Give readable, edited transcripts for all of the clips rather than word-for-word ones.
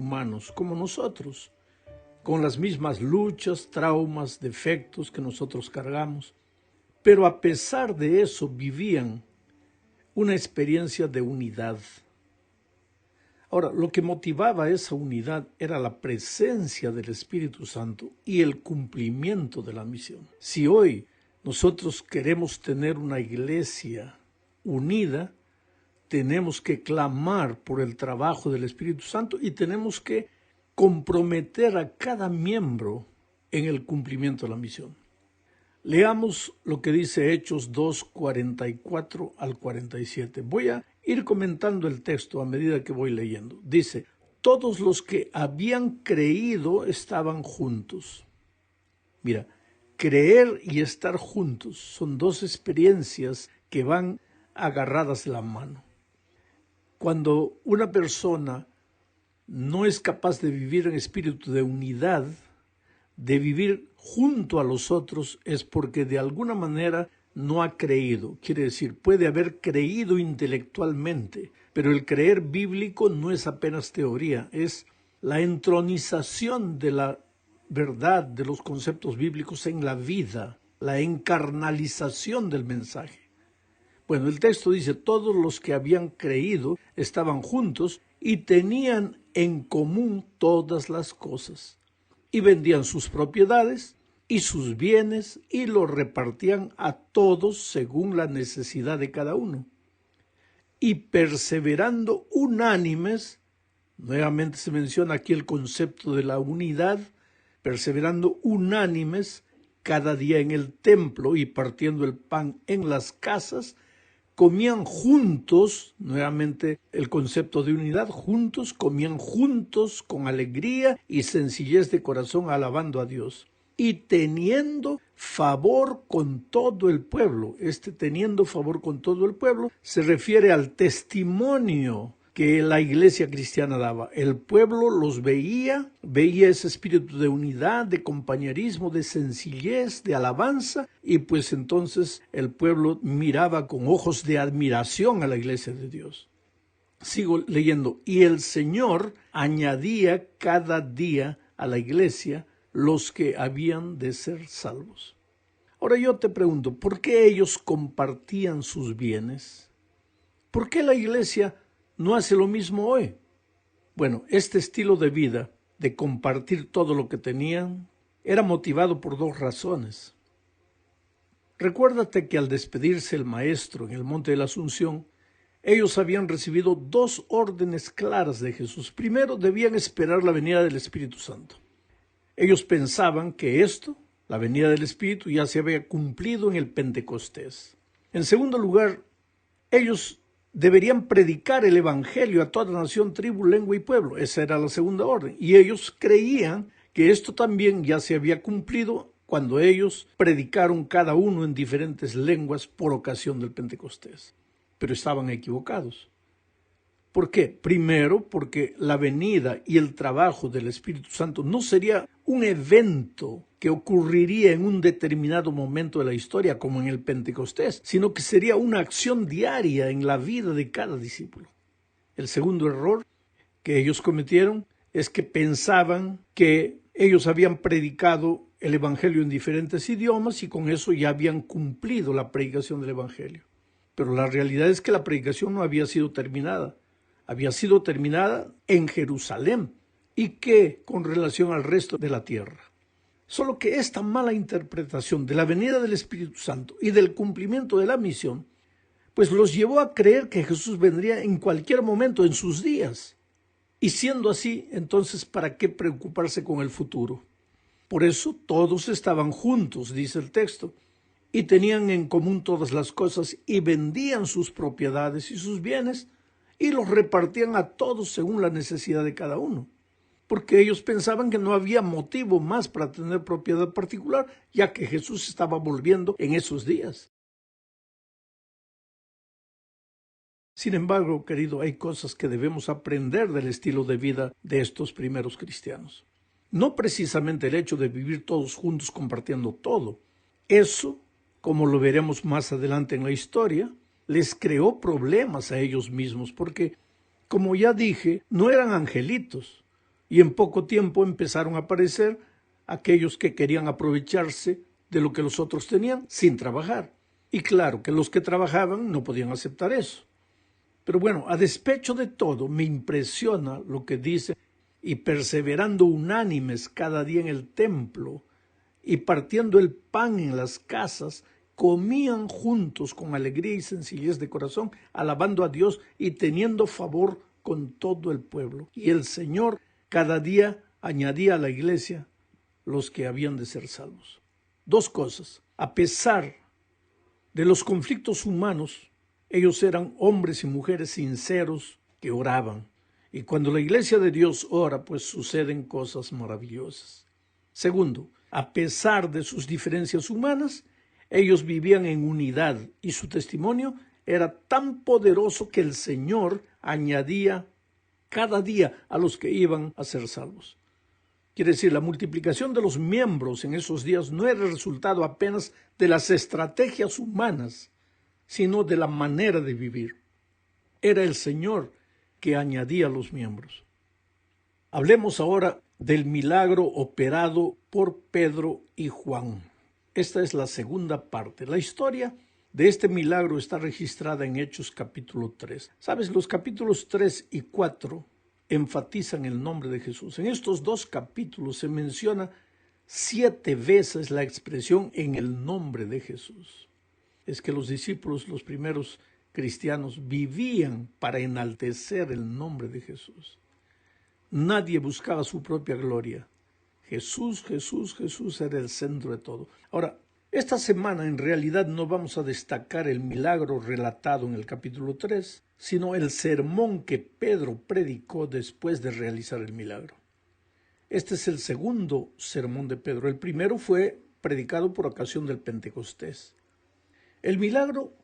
humanos como nosotros, con las mismas luchas, traumas, defectos que nosotros cargamos. Pero a pesar de eso vivían una experiencia de unidad. Ahora, lo que motivaba esa unidad era la presencia del Espíritu Santo y el cumplimiento de la misión. Si hoy nosotros queremos tener una iglesia unida, tenemos que clamar por el trabajo del Espíritu Santo y tenemos que comprometer a cada miembro en el cumplimiento de la misión. Leamos lo que dice Hechos 2, 44 al 47. Voy a ir comentando el texto a medida que voy leyendo. Dice, todos los que habían creído estaban juntos. Mira, creer y estar juntos son dos experiencias que van agarradas de la mano. Cuando una persona no es capaz de vivir en espíritu de unidad, de vivir junto a los otros, es porque de alguna manera no ha creído. Quiere decir, puede haber creído intelectualmente, pero el creer bíblico no es apenas teoría, es la entronización de la verdad, de los conceptos bíblicos en la vida, la encarnalización del mensaje. Bueno, el texto dice, todos los que habían creído estaban juntos y tenían en común todas las cosas, y vendían sus propiedades y sus bienes y los repartían a todos según la necesidad de cada uno. Y perseverando unánimes, nuevamente se menciona aquí el concepto de la unidad, perseverando unánimes cada día en el templo y partiendo el pan en las casas, comían juntos, nuevamente el concepto de unidad, juntos, comían juntos con alegría y sencillez de corazón alabando a Dios y teniendo favor con todo el pueblo. Teniendo favor con todo el pueblo se refiere al testimonio que la iglesia cristiana daba. El pueblo los veía ese espíritu de unidad, de compañerismo, de sencillez, de alabanza, y pues entonces el pueblo miraba con ojos de admiración a la iglesia de Dios. Sigo leyendo. Y el Señor añadía cada día a la iglesia los que habían de ser salvos. Ahora yo te pregunto, ¿por qué ellos compartían sus bienes? ¿Por qué la iglesia no hace lo mismo hoy? Bueno, este estilo de vida, de compartir todo lo que tenían, era motivado por dos razones. Recuérdate que al despedirse el maestro en el Monte de la Asunción, ellos habían recibido dos órdenes claras de Jesús. Primero, debían esperar la venida del Espíritu Santo. Ellos pensaban que esto, la venida del Espíritu, ya se había cumplido en el Pentecostés. En segundo lugar, ellos deberían predicar el evangelio a toda nación, tribu, lengua y pueblo. Esa era la segunda orden. Y ellos creían que esto también ya se había cumplido cuando ellos predicaron cada uno en diferentes lenguas por ocasión del Pentecostés. Pero estaban equivocados. ¿Por qué? Primero, porque la venida y el trabajo del Espíritu Santo no sería un evento que ocurriría en un determinado momento de la historia como en el Pentecostés, sino que sería una acción diaria en la vida de cada discípulo. El segundo error que ellos cometieron es que pensaban que ellos habían predicado el Evangelio en diferentes idiomas y con eso ya habían cumplido la predicación del Evangelio. Pero la realidad es que la predicación no había sido terminada. Había sido terminada en Jerusalén. ¿Y qué con relación al resto de la tierra? Solo que esta mala interpretación de la venida del Espíritu Santo y del cumplimiento de la misión, pues los llevó a creer que Jesús vendría en cualquier momento en sus días. Y siendo así, entonces, ¿para qué preocuparse con el futuro? Por eso todos estaban juntos, dice el texto, y tenían en común todas las cosas y vendían sus propiedades y sus bienes y los repartían a todos según la necesidad de cada uno, porque ellos pensaban que no había motivo más para tener propiedad particular, ya que Jesús estaba volviendo en esos días. Sin embargo, querido, hay cosas que debemos aprender del estilo de vida de estos primeros cristianos. No precisamente el hecho de vivir todos juntos compartiendo todo. Eso, como lo veremos más adelante en la historia, les creó problemas a ellos mismos porque, como ya dije, no eran angelitos. Y en poco tiempo empezaron a aparecer aquellos que querían aprovecharse de lo que los otros tenían sin trabajar. Y claro que los que trabajaban no podían aceptar eso. Pero bueno, a despecho de todo, me impresiona lo que dice: y perseverando unánimes cada día en el templo, y partiendo el pan en las casas, comían juntos con alegría y sencillez de corazón, alabando a Dios y teniendo favor con todo el pueblo. Y el Señor cada día añadía a la iglesia los que habían de ser salvos. Dos cosas: a pesar de los conflictos humanos, ellos eran hombres y mujeres sinceros que oraban. Y cuando la iglesia de Dios ora, pues suceden cosas maravillosas. Segundo, a pesar de sus diferencias humanas, ellos vivían en unidad y su testimonio era tan poderoso que el Señor añadía cada día a los que iban a ser salvos. Quiere decir, la multiplicación de los miembros en esos días no era el resultado apenas de las estrategias humanas, sino de la manera de vivir. Era el Señor que añadía los miembros. Hablemos ahora del milagro operado por Pedro y Juan. Esta es la segunda parte. La historia de este milagro está registrada en Hechos capítulo 3. ¿Sabes? Los capítulos 3 y 4 enfatizan el nombre de Jesús. En estos dos capítulos se menciona 7 veces la expresión en el nombre de Jesús. Es que los discípulos, los primeros cristianos, vivían para enaltecer el nombre de Jesús. Nadie buscaba su propia gloria. Jesús, Jesús, Jesús era el centro de todo. Ahora, esta semana en realidad no vamos a destacar el milagro relatado en el capítulo 3, sino el sermón que Pedro predicó después de realizar el milagro. Este es el segundo sermón de Pedro. El primero fue predicado por ocasión del Pentecostés. El milagro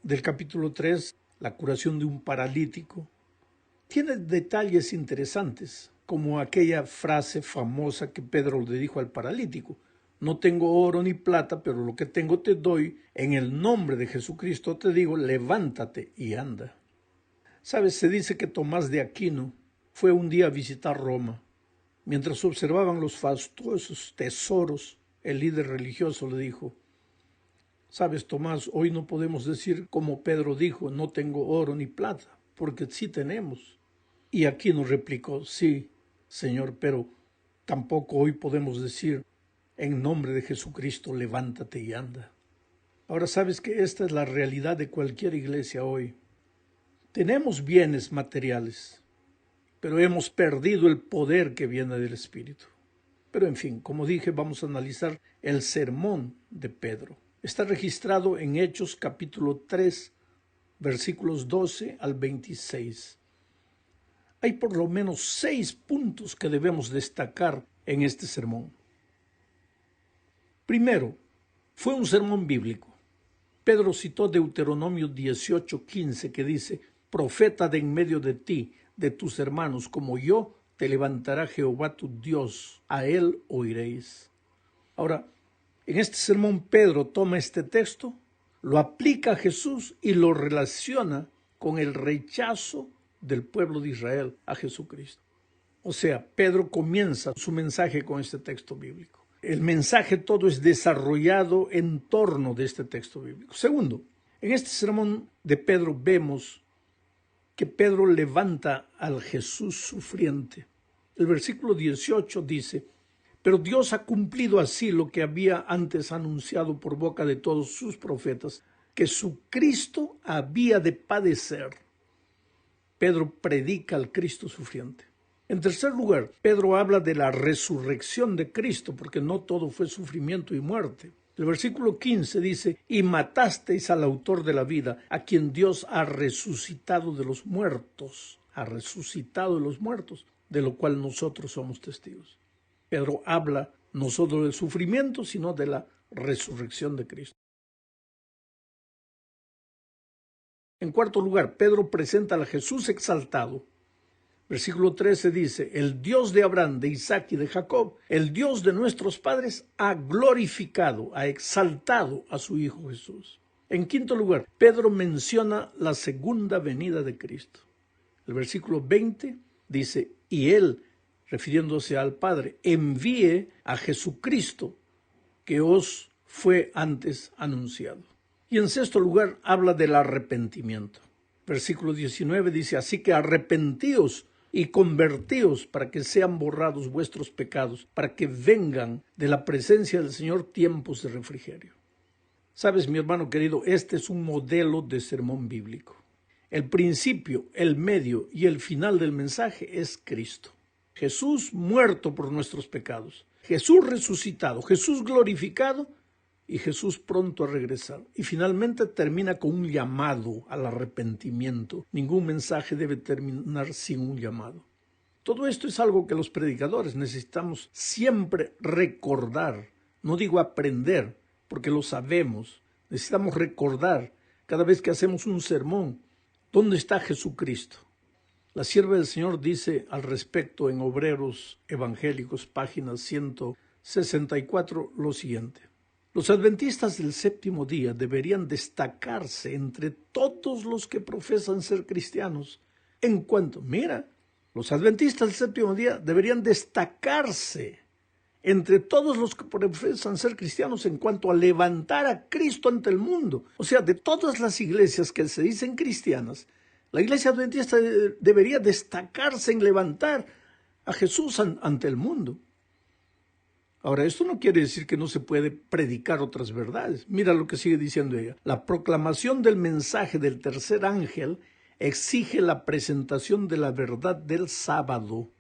del capítulo 3, la curación de un paralítico, tiene detalles interesantes, como aquella frase famosa que Pedro le dijo al paralítico: no tengo oro ni plata, pero lo que tengo te doy, en el nombre de Jesucristo te digo, levántate y anda. ¿Sabes? Se dice que Tomás de Aquino fue un día a visitar Roma. Mientras observaban los fastuosos tesoros, el líder religioso le dijo: ¿sabes, Tomás? Hoy no podemos decir como Pedro dijo, no tengo oro ni plata, porque sí tenemos. Y Aquino replicó: sí, Señor, pero tampoco hoy podemos decir, en nombre de Jesucristo, levántate y anda. Ahora, sabes que esta es la realidad de cualquier iglesia hoy. Tenemos bienes materiales, pero hemos perdido el poder que viene del Espíritu. Pero en fin, como dije, vamos a analizar el sermón de Pedro. Está registrado en Hechos capítulo 3, versículos 12 al 26. Hay por lo menos 6 puntos que debemos destacar en este sermón. Primero, fue un sermón bíblico. Pedro citó Deuteronomio 18:15, que dice: profeta de en medio de ti, de tus hermanos, como yo, te levantará Jehová tu Dios, a él oiréis. Ahora, en este sermón Pedro toma este texto, lo aplica a Jesús y lo relaciona con el rechazo del pueblo de Israel a Jesucristo. O sea, Pedro comienza su mensaje con este texto bíblico. El mensaje todo es desarrollado en torno de este texto bíblico. Segundo, en este sermón de Pedro vemos que Pedro levanta al Jesús sufriente. El versículo 18 dice: pero Dios ha cumplido así lo que había antes anunciado por boca de todos sus profetas, que su Cristo había de padecer. Pedro predica al Cristo sufriente. En tercer lugar, Pedro habla de la resurrección de Cristo, porque no todo fue sufrimiento y muerte. El versículo 15 dice: y matasteis al autor de la vida, a quien Dios ha resucitado de los muertos. Ha resucitado de los muertos, de lo cual nosotros somos testigos. Pedro habla no solo del sufrimiento, sino de la resurrección de Cristo. En cuarto lugar, Pedro presenta a Jesús exaltado. Versículo 13 dice: el Dios de Abraham, de Isaac y de Jacob, el Dios de nuestros padres, ha glorificado, ha exaltado a su Hijo Jesús. En quinto lugar, Pedro menciona la segunda venida de Cristo. El versículo 20 dice: y él refiriéndose al Padre, envíe a Jesucristo que os fue antes anunciado. Y en sexto lugar habla del arrepentimiento. Versículo 19 dice, así que arrepentíos y convertíos para que sean borrados vuestros pecados, para que vengan de la presencia del Señor tiempos de refrigerio. Sabes, mi hermano querido, este es un modelo de sermón bíblico. El principio, el medio y el final del mensaje es Cristo. Jesús muerto por nuestros pecados, Jesús resucitado, Jesús glorificado y Jesús pronto a regresar. Y finalmente termina con un llamado al arrepentimiento. Ningún mensaje debe terminar sin un llamado. Todo esto es algo que los predicadores necesitamos siempre recordar. No digo aprender, porque lo sabemos. Necesitamos recordar cada vez que hacemos un sermón, ¿dónde está Jesucristo? La sierva del Señor dice al respecto en Obreros Evangélicos, página 164, lo siguiente. Los adventistas del séptimo día deberían destacarse entre todos los que profesan ser cristianos. Los adventistas del séptimo día deberían destacarse entre todos los que profesan ser cristianos en cuanto a levantar a Cristo ante el mundo. O sea, de todas las iglesias que se dicen cristianas, la iglesia adventista debería destacarse en levantar a Jesús ante el mundo. Ahora, esto no quiere decir que no se puede predicar otras verdades. Mira lo que sigue diciendo ella. La proclamación del mensaje del tercer ángel exige la presentación de la verdad del sábado.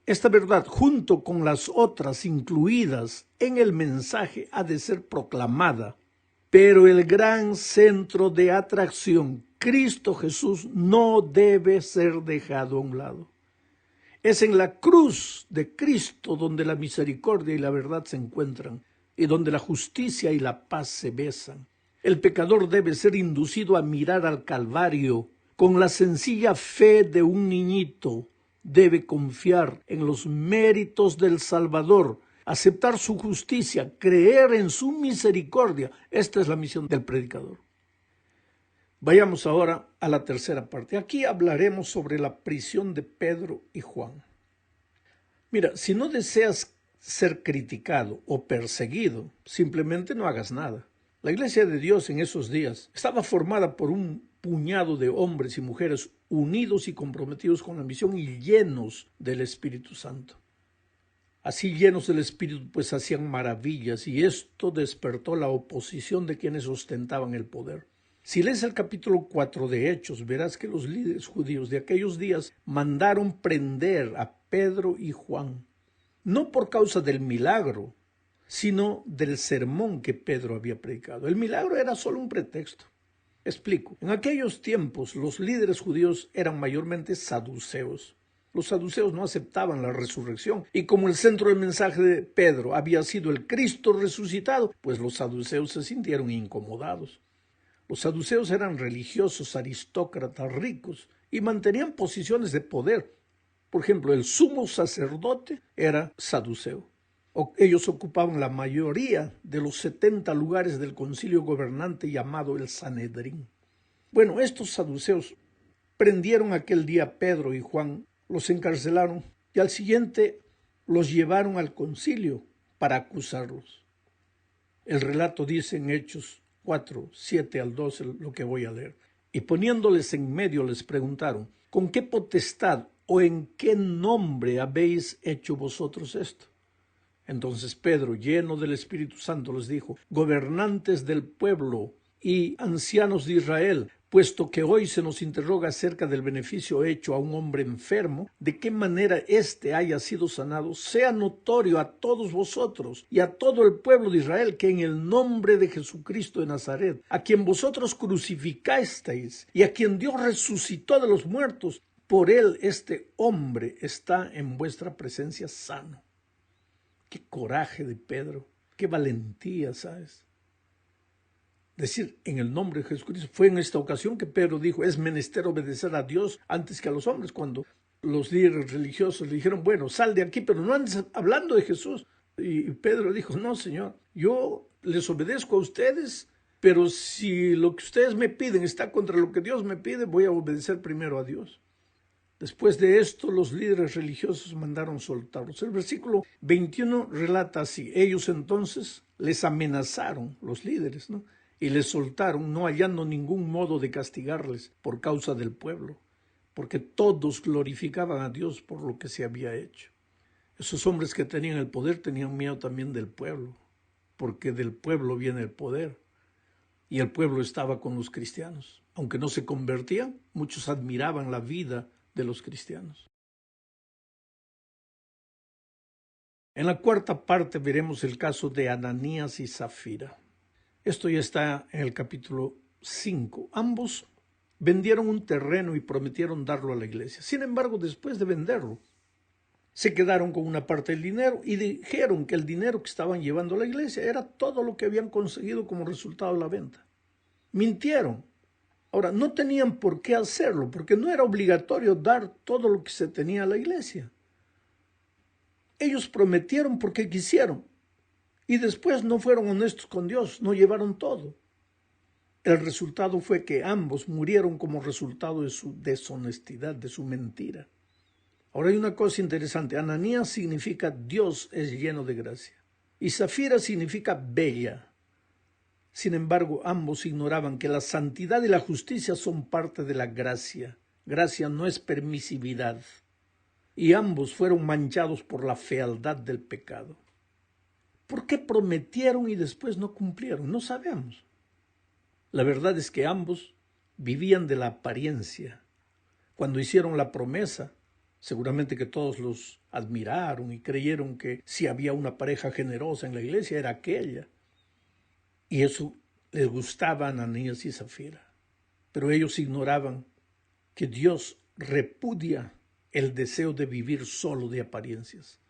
Esta verdad, junto con las otras incluidas en el mensaje, ha de ser proclamada. Pero el gran centro de atracción, Cristo Jesús, no debe ser dejado a un lado. Es en la cruz de Cristo donde la misericordia y la verdad se encuentran y donde la justicia y la paz se besan. El pecador debe ser inducido a mirar al Calvario con la sencilla fe de un niñito. Debe confiar en los méritos del Salvador, aceptar su justicia, creer en su misericordia. Esta es la misión del predicador. Vayamos ahora a la tercera parte. Aquí hablaremos sobre la prisión de Pedro y Juan. Mira, si no deseas ser criticado o perseguido, simplemente no hagas nada. La iglesia de Dios en esos días estaba formada por un puñado de hombres y mujeres unidos y comprometidos con la misión y llenos del Espíritu Santo. Así llenos del Espíritu, pues hacían maravillas, y esto despertó la oposición de quienes ostentaban el poder. Si lees el capítulo 4 de Hechos, verás que los líderes judíos de aquellos días mandaron prender a Pedro y Juan, no por causa del milagro, sino del sermón que Pedro había predicado. El milagro era solo un pretexto. Explico. En aquellos tiempos, los líderes judíos eran mayormente saduceos. Los saduceos no aceptaban la resurrección, y como el centro del mensaje de Pedro había sido el Cristo resucitado, pues los saduceos se sintieron incomodados. Los saduceos eran religiosos, aristócratas, ricos, y mantenían posiciones de poder. Por ejemplo, el sumo sacerdote era saduceo. Ellos ocupaban la mayoría de los 70 lugares del concilio gobernante llamado el Sanedrín. Bueno, estos saduceos prendieron aquel día a Pedro y Juan, los encarcelaron y al siguiente los llevaron al concilio para acusarlos. El relato dice en Hechos 4, 7 al 12, lo que voy a leer. Y poniéndoles en medio les preguntaron, ¿con qué potestad o en qué nombre habéis hecho vosotros esto? Entonces Pedro, lleno del Espíritu Santo, les dijo, gobernantes del pueblo y ancianos de Israel, puesto que hoy se nos interroga acerca del beneficio hecho a un hombre enfermo, de qué manera éste haya sido sanado, sea notorio a todos vosotros y a todo el pueblo de Israel que en el nombre de Jesucristo de Nazaret, a quien vosotros crucificasteis y a quien Dios resucitó de los muertos, por él este hombre está en vuestra presencia sano. Qué coraje de Pedro, qué valentía, ¿sabes? Decir en el nombre de Jesucristo. Fue en esta ocasión que Pedro dijo, es menester obedecer a Dios antes que a los hombres, cuando los líderes religiosos le dijeron, bueno, sal de aquí, pero no andes hablando de Jesús. Y Pedro dijo, no, Señor, yo les obedezco a ustedes, pero si lo que ustedes me piden está contra lo que Dios me pide, voy a obedecer primero a Dios. Después de esto, los líderes religiosos mandaron soltarlos. El versículo 21 relata así: ellos entonces les amenazaron, los líderes, ¿no?, y les soltaron, no hallando ningún modo de castigarles por causa del pueblo, porque todos glorificaban a Dios por lo que se había hecho. Esos hombres que tenían el poder tenían miedo también del pueblo, porque del pueblo viene el poder, y el pueblo estaba con los cristianos. Aunque no se convertían, muchos admiraban la vida de los cristianos. En la cuarta parte veremos el caso de Ananías y Zafira. Esto ya está en el capítulo 5. Ambos vendieron un terreno y prometieron darlo a la iglesia. Sin embargo, después de venderlo, se quedaron con una parte del dinero y dijeron que el dinero que estaban llevando a la iglesia era todo lo que habían conseguido como resultado de la venta. Mintieron. Ahora, no tenían por qué hacerlo, porque no era obligatorio dar todo lo que se tenía a la iglesia. Ellos prometieron porque quisieron, y después no fueron honestos con Dios, no llevaron todo. El resultado fue que ambos murieron como resultado de su deshonestidad, de su mentira. Ahora hay una cosa interesante. Ananías significa Dios es lleno de gracia, y Zafira significa bella. Sin embargo, ambos ignoraban que la santidad y la justicia son parte de la gracia. Gracia no es permisividad. Y ambos fueron manchados por la fealdad del pecado. ¿Por qué prometieron y después no cumplieron? No sabemos. La verdad es que ambos vivían de la apariencia. Cuando hicieron la promesa, seguramente que todos los admiraron y creyeron que si había una pareja generosa en la iglesia era aquella. Y eso les gustaba a Ananías y Zafira. Pero ellos ignoraban que Dios repudia el deseo de vivir solo de apariencias.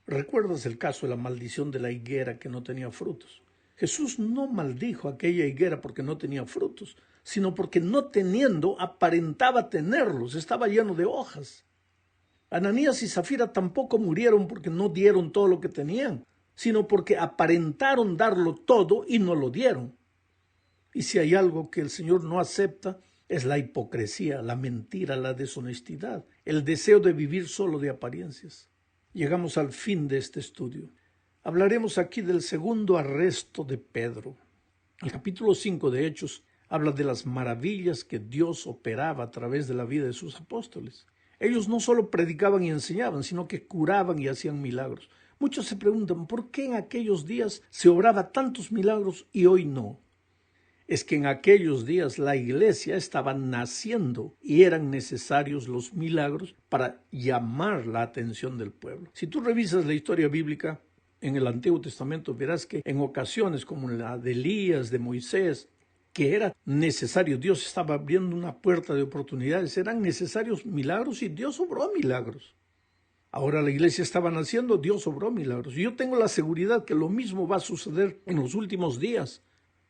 ¿Recuerdas el caso de la maldición de la higuera que no tenía frutos? Jesús no maldijo aquella higuera porque no tenía frutos, sino porque no teniendo aparentaba tenerlos, estaba lleno de hojas. Ananías y Zafira tampoco murieron porque no dieron todo lo que tenían, sino porque aparentaron darlo todo y no lo dieron. Y si hay algo que el Señor no acepta, es la hipocresía, la mentira, la deshonestidad, el deseo de vivir solo de apariencias. Llegamos al fin de este estudio. Hablaremos aquí del segundo arresto de Pedro. El capítulo 5 de Hechos habla de las maravillas que Dios operaba a través de la vida de sus apóstoles. Ellos no solo predicaban y enseñaban, sino que curaban y hacían milagros. Muchos se preguntan, ¿por qué en aquellos días se obraba tantos milagros y hoy no? Es que en aquellos días la iglesia estaba naciendo y eran necesarios los milagros para llamar la atención del pueblo. Si tú revisas la historia bíblica en el Antiguo Testamento, verás que en ocasiones como la de Elías, de Moisés, que era necesario, Dios estaba abriendo una puerta de oportunidades, eran necesarios milagros y Dios obró milagros. Ahora la iglesia estaba naciendo, Dios obró milagros. Y yo tengo la seguridad que lo mismo va a suceder en los últimos días.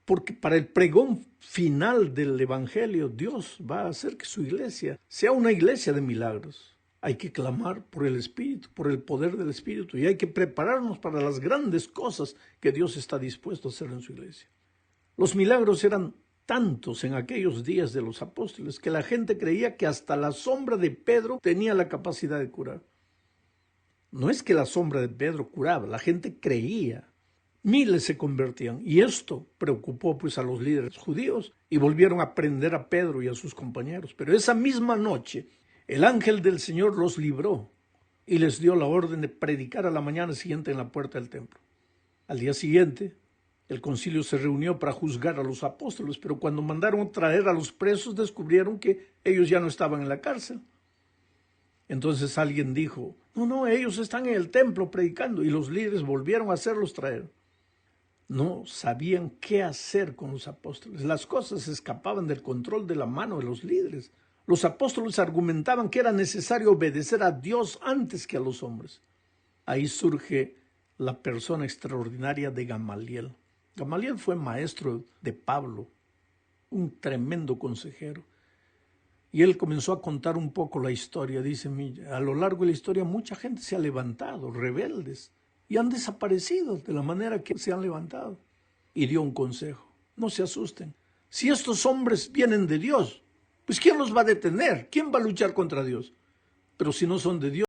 Porque para el pregón final del Evangelio, Dios va a hacer que su iglesia sea una iglesia de milagros. Hay que clamar por el Espíritu, por el poder del Espíritu, y hay que prepararnos para las grandes cosas que Dios está dispuesto a hacer en su iglesia. Los milagros eran tantos en aquellos días de los apóstoles que la gente creía que hasta la sombra de Pedro tenía la capacidad de curar. No es que la sombra de Pedro curaba, la gente creía. Miles se convertían y esto preocupó pues a los líderes judíos y volvieron a prender a Pedro y a sus compañeros. Pero esa misma noche el ángel del Señor los libró y les dio la orden de predicar a la mañana siguiente en la puerta del templo. Al día siguiente el concilio se reunió para juzgar a los apóstoles, pero cuando mandaron traer a los presos descubrieron que ellos ya no estaban en la cárcel. Entonces alguien dijo, no, ellos están en el templo predicando, y los líderes volvieron a hacerlos traer. No sabían qué hacer con los apóstoles. Las cosas escapaban del control de la mano de los líderes. Los apóstoles argumentaban que era necesario obedecer a Dios antes que a los hombres. Ahí surge la persona extraordinaria de Gamaliel. Gamaliel fue maestro de Pablo, un tremendo consejero. Y él comenzó a contar un poco la historia. Dice, a lo largo de la historia mucha gente se ha levantado, rebeldes, y han desaparecido de la manera que se han levantado. Y dio un consejo, no se asusten. Si estos hombres vienen de Dios, pues ¿quién los va a detener? ¿Quién va a luchar contra Dios? pero si no son de Dios,